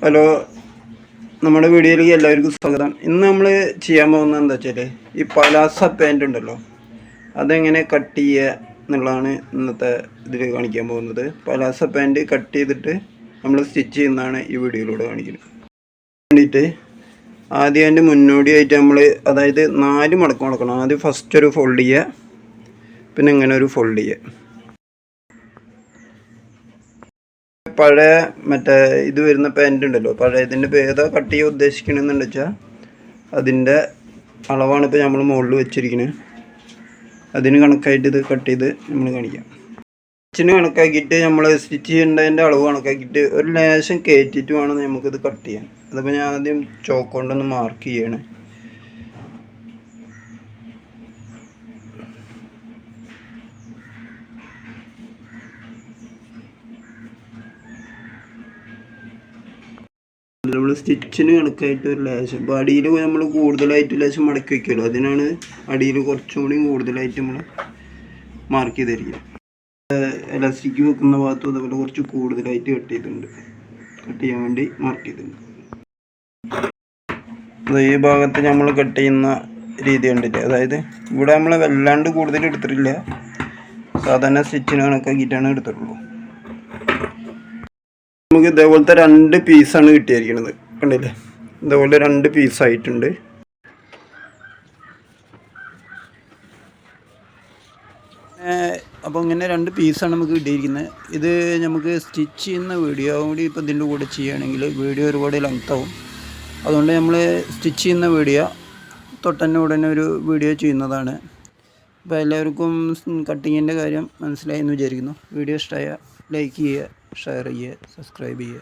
Hello, നമ്മുടെ വീഡിയോയിലേക്ക് എല്ലാവർക്കും സ്വാഗതം. ഇന്ന് നമ്മൾ ചെയ്യാൻ പോകുന്നത് എന്താ വെച്ചാൽ ഈ പലാസ പാൻറ് ഉണ്ടല്ലോ, അതെങ്ങനെ കട്ട് ചെയ്യുക എന്നുള്ളതാണ് ഇന്നത്തെ ഇതിൽ കാണിക്കാൻ പോകുന്നത്. പലാസ പാൻറ് കട്ട് ചെയ്തിട്ട് നമ്മൾ സ്റ്റിച്ച് ചെയ്യുന്നതാണ് ഈ വീഡിയോയിലൂടെ കാണിക്കുന്നത്. വേണ്ടിയിട്ട് ആദ്യം അതിൻ്റെ മുന്നോടിയായിട്ട് നമ്മൾ അതായത് 4 മടക്ക് മടക്കണം. ആദ്യം ഫസ്റ്റ് ഒരു ഫോൾഡ് ചെയ്യുക, പിന്നെ ഇങ്ങനെ ഒരു ഫോൾഡ് ചെയ്യുക. പഴയ മറ്റേ ഇത് വരുന്ന പാൻറ് ഉണ്ടല്ലോ, പഴയ ഇതിൻ്റെ ഏതാ കട്ട് ചെയ്യാൻ ഉദ്ദേശിക്കണമെന്ന് വെച്ചാൽ അതിൻ്റെ അളവാണ് ഇപ്പോൾ നമ്മൾ മുകളിൽ വെച്ചിരിക്കുന്നത്. അതിന് കണക്കായിട്ട് ഇത് കട്ട് ചെയ്ത് നമ്മൾ കാണിക്കാം. സ്റ്റിച്ചിന് കണക്കാക്കിയിട്ട് നമ്മൾ സ്റ്റിച്ച് ചെയ്യേണ്ടതിൻ്റെ അളവ് കണക്കാക്കിയിട്ട് ഒരു ലേശം കയറ്റിയിട്ട് വേണം നമുക്കിത് കട്ട് ചെയ്യാൻ. അതിപ്പോൾ ഞാൻ ആദ്യം ചോക്ക് കൊണ്ടൊന്ന് മാർക്ക് ചെയ്യണം. നമ്മൾ സ്റ്റിച്ചിന് കണക്കായിട്ട് ഒരു ലേശം ഇപ്പോൾ അടിയിൽ നമ്മൾ കൂടുതലായിട്ട് ലേശം മടക്കി വയ്ക്കുമല്ലോ, അതിനാണ് അടിയിൽ കുറച്ചും കൂടി കൂടുതലായിട്ട് നമ്മൾ മാർക്ക് ചെയ്തിരിക്കുന്നത്. എലാസ്റ്റിക് വെക്കുന്ന ഭാഗത്തും അതുപോലെ കുറച്ച് കൂടുതലായിട്ട് കട്ട് ചെയ്തിട്ടുണ്ട്, കട്ട് ചെയ്യാൻ വേണ്ടി മാർക്ക് ചെയ്തിട്ടുണ്ട്. ഈ ഭാഗത്ത് നമ്മൾ കട്ട് ചെയ്യുന്ന രീതി കണ്ടില്ല, അതായത് ഇവിടെ നമ്മൾ വല്ലാണ്ട് കൂടുതൽ എടുത്തിട്ടില്ല, സാധാരണ സ്റ്റിച്ചിന് കണക്കാക്കിയിട്ടാണ് എടുത്തിട്ടുള്ളൂ. നമുക്ക് ഇതേപോലത്തെ 2 പീസാണ് കിട്ടിയിരിക്കുന്നത്, കണ്ടില്ലേ? ഇതേപോലെ 2 പീസായിട്ടുണ്ട്. അപ്പോൾ ഇങ്ങനെ 2 പീസാണ് നമുക്ക് കിട്ടിയിരിക്കുന്നത്. ഇത് നമുക്ക് സ്റ്റിച്ച് ചെയ്യുന്ന വീഡിയോ കൂടി ഇപ്പോൾ ഇതിൻ്റെ കൂടെ ചെയ്യുകയാണെങ്കിൽ വീഡിയോ ഒരുപാട് ലെങ്ത് ആവും. അതുകൊണ്ട് നമ്മൾ സ്റ്റിച്ച് ചെയ്യുന്ന വീഡിയോ തൊട്ടന്നെ ഉടനെ ഒരു വീഡിയോ ചെയ്യുന്നതാണ്. അപ്പോൾ എല്ലാവർക്കും കട്ടിങ്ങിൻ്റെ കാര്യം മനസ്സിലായി എന്ന് വിചാരിക്കുന്നു. വീഡിയോ ഇഷ്ടമായ ലൈക്ക് ചെയ്യുക, ഷെയർ ചെയ്യുക, സബ്സ്ക്രൈബ് ചെയ്യുക.